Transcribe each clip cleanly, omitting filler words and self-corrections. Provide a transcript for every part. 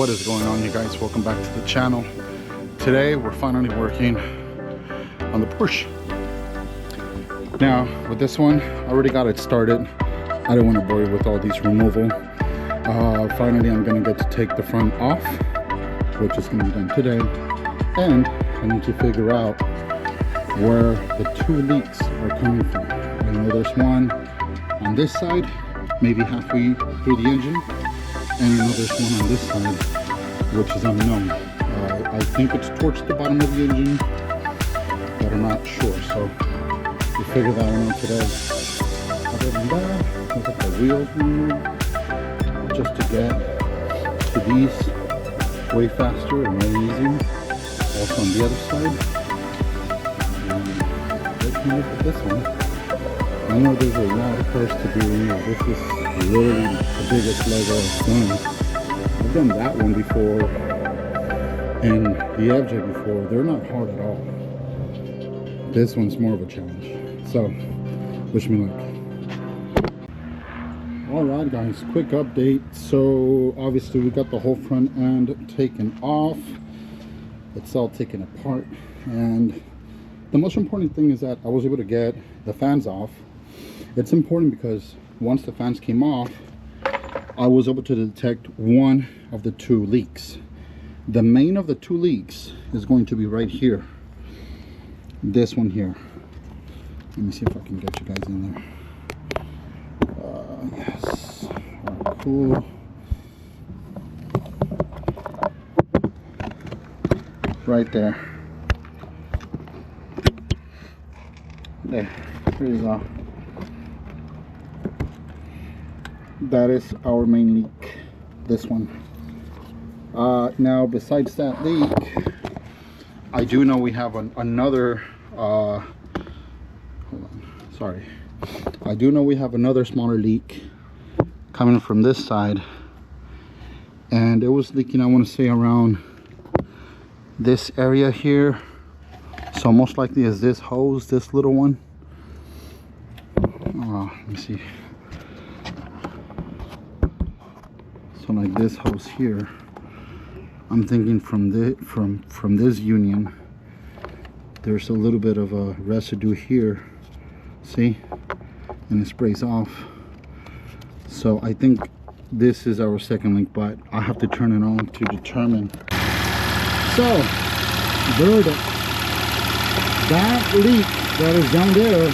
What is going on, you guys? Welcome back to the channel. Today we're finally working on the Porsche. Now with this one, I already got it started. I don't want to bore you with all these removal. Finally I'm going to get to take the front off, which is going to be done today, and I need to figure out where the two leaks are coming from. I know there's one on this side, maybe halfway through the engine, and I know there's one on this side, which is unknown. I think it's towards the bottom of the engine, but I'm not sure, so we'll figure that one out today. Other than that, I'll get the wheels removed just to get to these way faster and way easier. Also on the other side. Let's look at this one. I know there's a lot of parts to be removed. This is literally the biggest Lego I've done. I've done that one before and the FJ before. They're not hard at all. This one's more of a challenge. So, wish me luck. Alright guys, quick update. So obviously we got the whole front end taken off. It's all taken apart, and the most important thing is that I was able to get the fans off. It's important because once the fans came off, I was able to detect one of the two leaks. The main of the two leaks is going to be right here. This one here. Let me see if I can get you guys in there. Yes. Alright, cool. Right there. There you go. That is our main leak, this one. Now besides that leak, I do know we have another hold on, sorry. I do know we have another smaller leak coming from this side, and it was leaking, I want to say, around this area here. So most likely is this hose, this little one. Let me see. So like this hose here, I'm thinking from this union, there's a little bit of a residue here. See, and it sprays off. So I think this is our second link, but I have to turn it on to determine. So verdict, that leak that is down there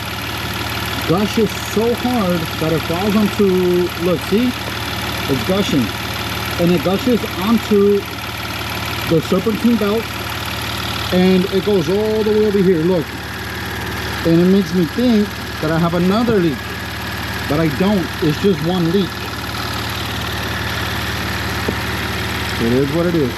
gushes so hard that it falls onto, look, see, it's gushing, and it gushes onto the serpentine belt, and it goes all the way over here, look, and it makes me think that I have another leak, but I don't. It's just one leak. It is what it is.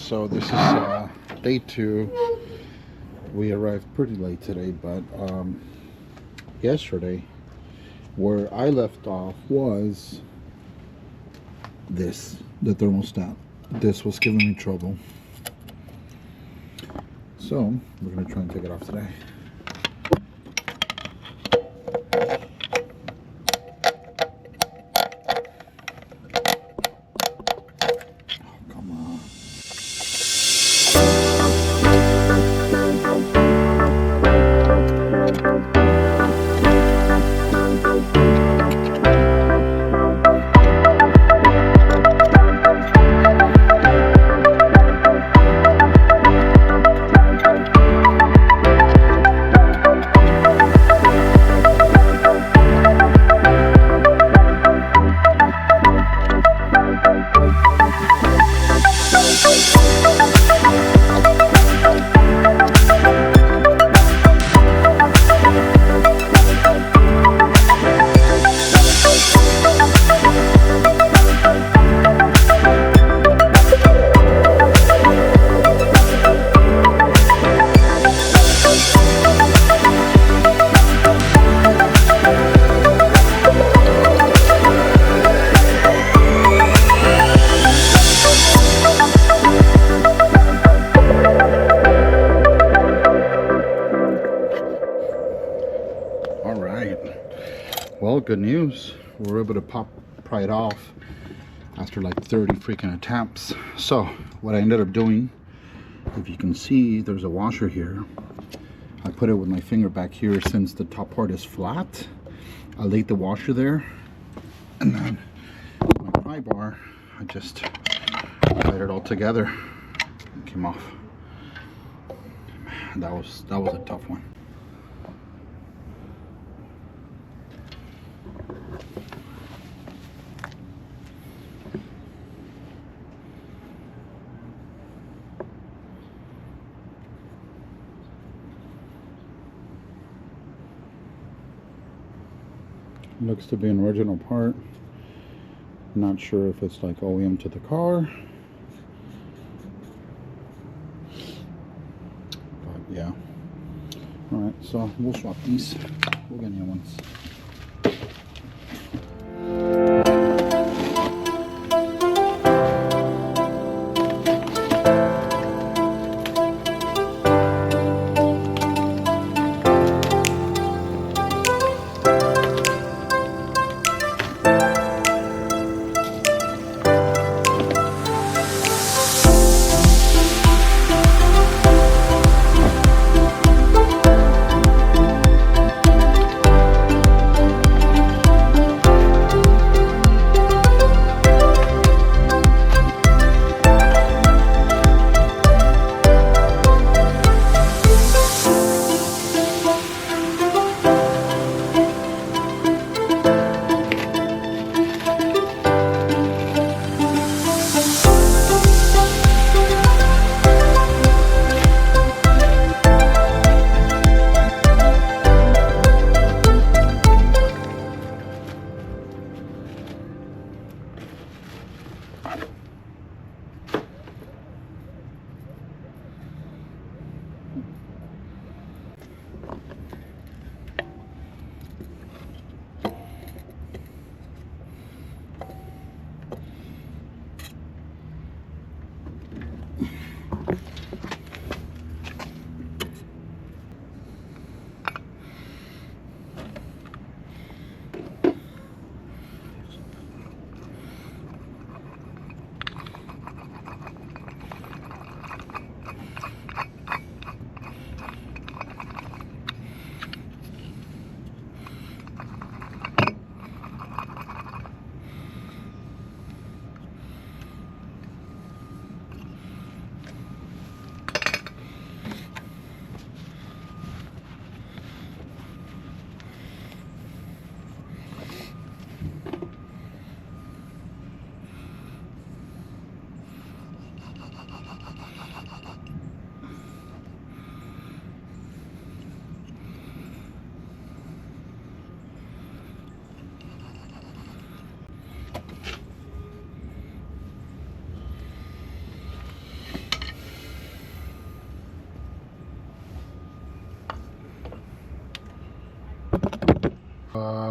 So this is day 2. We arrived pretty late today, but yesterday where I left off was this, the thermostat. This was giving me trouble, so we're gonna try and take it off today. Well, good news. We were able to pry it off after like 30 freaking attempts. So what I ended up doing, if you can see, there's a washer here. I put it with my finger back here since the top part is flat. I laid the washer there, and then with my pry bar, I just tied it all together. It came off. Man, that was a tough one. Looks to be an original part. Not sure if it's like OEM to the car, but yeah. All right, so we'll swap these. We'll get new ones.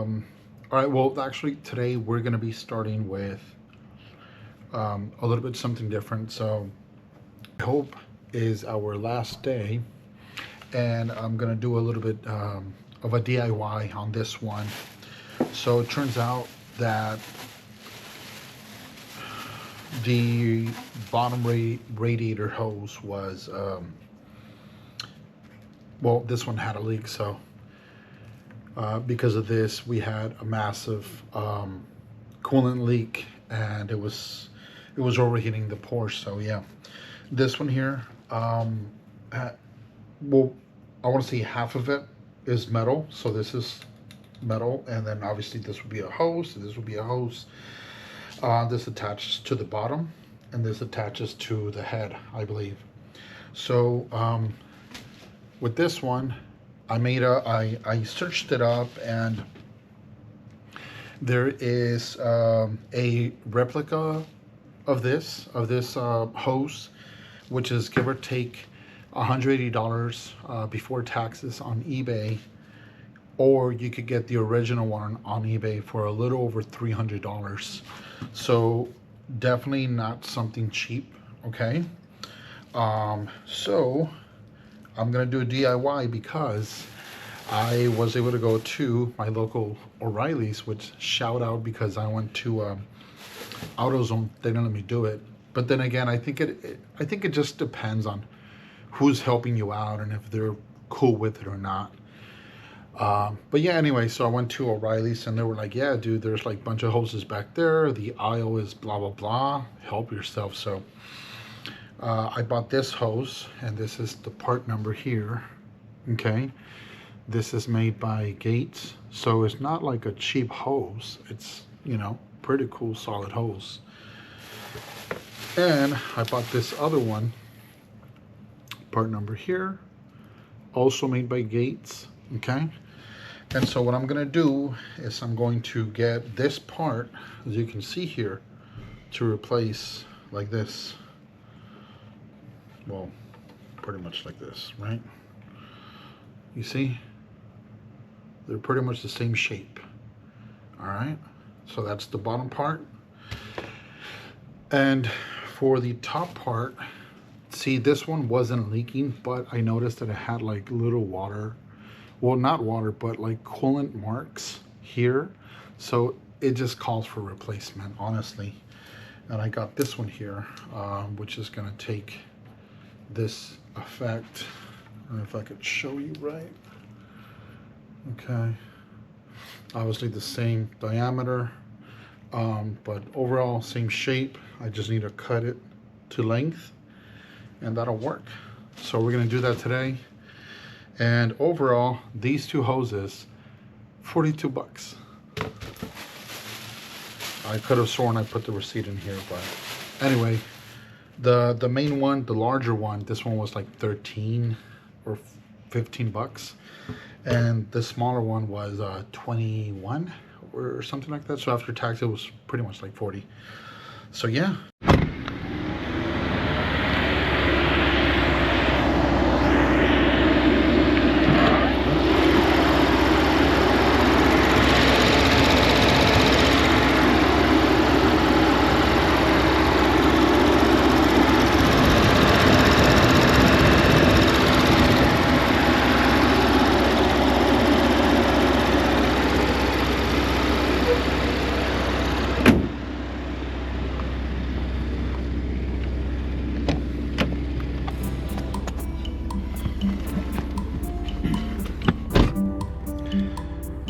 All right, well, actually today we're gonna be starting with a little bit something different. So I hope is our last day, and I'm gonna do a little bit of a DIY on this one. So it turns out that the bottom radiator hose was, well, this one had a leak, so because of this we had a massive coolant leak, and it was overheating the Porsche. So yeah, this one here, well, I want to say half of it is metal, so this is metal, and then obviously this would be a hose, and this would be a hose. This attaches to the bottom, and this attaches to the head, I believe. So with this one, I searched it up, and there is a replica of this hose, which is give or take $180 before taxes on eBay, or you could get the original one on eBay for a little over $300. So definitely not something cheap. Okay, so I'm gonna do a DIY because I was able to go to my local O'Reilly's, which shout out, because I went to AutoZone. They didn't let me do it, but then again, I think it just depends on who's helping you out and if they're cool with it or not. But yeah, anyway, so I went to O'Reilly's, and they were like, yeah, dude, there's like a bunch of hoses back there. The aisle is blah, blah, blah. Help yourself. So I bought this hose, and this is the part number here. Okay. This is made by Gates. So it's not like a cheap hose. It's, you know, pretty cool, solid hose. And I bought this other one, part number here, also made by Gates. Okay. And so what I'm going to do is I'm going to get this part, as you can see here, to replace like this. Well, pretty much like this, right? You see? They're pretty much the same shape. All right. So that's the bottom part. And for the top part, see, this one wasn't leaking, but I noticed that it had like little water. Well, not water, but like coolant marks here. So it just calls for replacement, honestly. And I got this one here, which is gonna take this effect. I don't know if I could show you right. Okay. Obviously the same diameter, but overall same shape. I just need to cut it to length, and that'll work. So we're gonna do that today. And overall, these two hoses, 42 bucks. I could have sworn I put the receipt in here, but anyway, the main one, the larger one, this one was like 13 or 15 bucks. And the smaller one was 21 or something like that. So after tax, it was pretty much like 40. So yeah.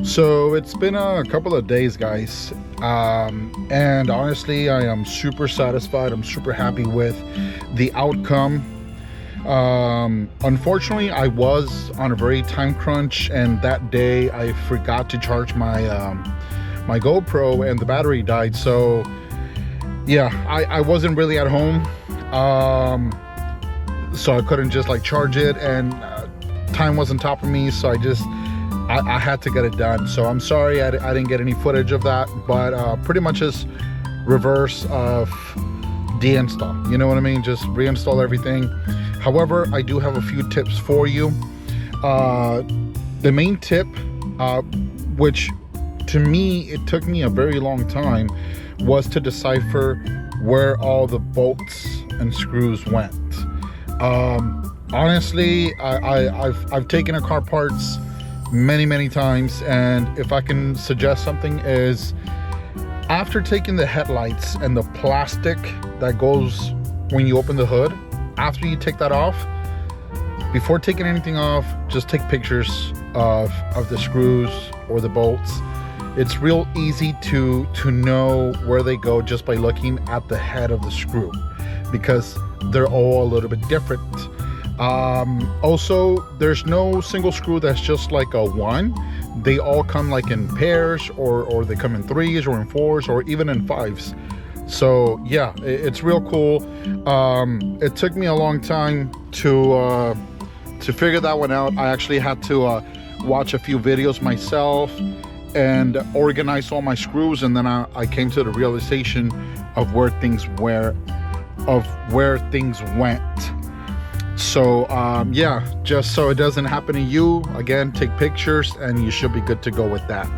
So it's been a couple of days, guys, and honestly I am super satisfied. I'm super happy with the outcome. Unfortunately, I was on a very time crunch, and that day I forgot to charge my my GoPro, and the battery died. So yeah, I wasn't really at home, so I couldn't just like charge it, and time was on top of me, so I had to get it done. So I'm sorry I didn't get any footage of that, but pretty much just reverse of deinstall, you know what I mean? Just reinstall everything. However, I do have a few tips for you. The main tip, which to me, it took me a very long time, was to decipher where all the bolts and screws went. Honestly, I've taken apart parts many times, and if I can suggest something, is after taking the headlights and the plastic that goes when you open the hood, after you take that off, before taking anything off, just take pictures of the screws or the bolts. It's real easy to know where they go just by looking at the head of the screw, because they're all a little bit different. Also, there's no single screw that's just like a one. They all come like in pairs, or they come in 3s or in 4s or even in 5s. So yeah, it's real cool. It took me a long time to figure that one out. I actually had to watch a few videos myself and organize all my screws, and then I came to the realization of where things went. So yeah, just so it doesn't happen to you, again, take pictures and you should be good to go with that.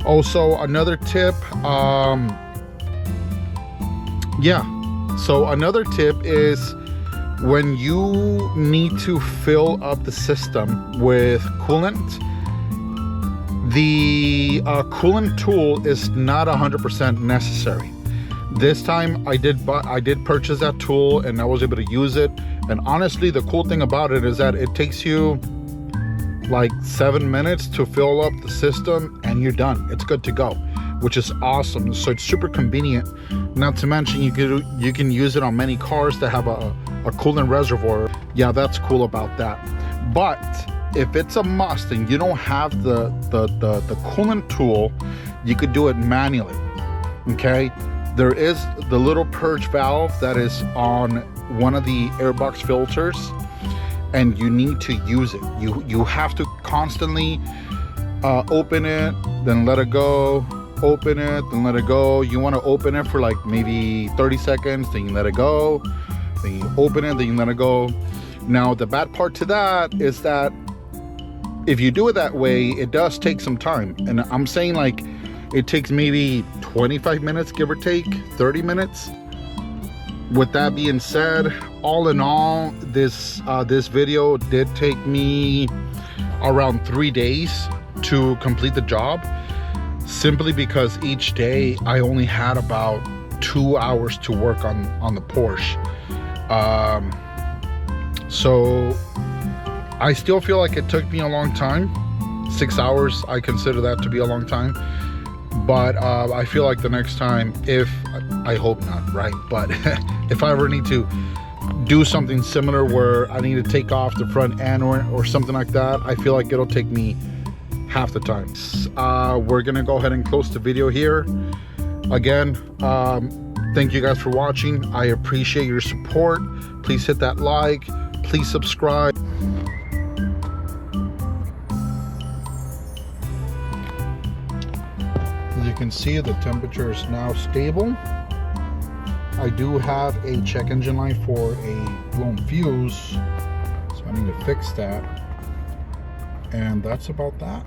Also, another tip, another tip is when you need to fill up the system with coolant, the coolant tool is not 100% necessary. This time I did purchase that tool, and I was able to use it. And honestly, the cool thing about it is that it takes you like 7 minutes to fill up the system and you're done. It's good to go, which is awesome. So it's super convenient. Not to mention you can use it on many cars that have a coolant reservoir. Yeah, that's cool about that. But if it's a must and you don't have the coolant tool, you could do it manually. Okay, there is the little purge valve that is on one of the airbox filters, and you need to use it. You have to constantly open it, then let it go, open it, then let it go. You want to open it for like maybe 30 seconds, then you let it go, then you open it, then you let it go. Now the bad part to that is that if you do it that way, it does take some time. And I'm saying like it takes maybe 25 minutes, give or take 30 minutes. With that being said, all in all, this video did take me around 3 days to complete the job, simply because each day I only had about 2 hours to work on the Porsche. So I still feel like it took me a long time. 6 hours, I consider that to be a long time. But I feel like the next time, I hope not, right? But if I ever need to do something similar where I need to take off the front end or something like that, I feel like it'll take me half the time. We're gonna go ahead and close the video here. Again, thank you guys for watching. I appreciate your support. Please hit that like, please subscribe. As you can see, the temperature is now stable. I do have a check engine light for a blown fuse, so I need to fix that. And that's about that.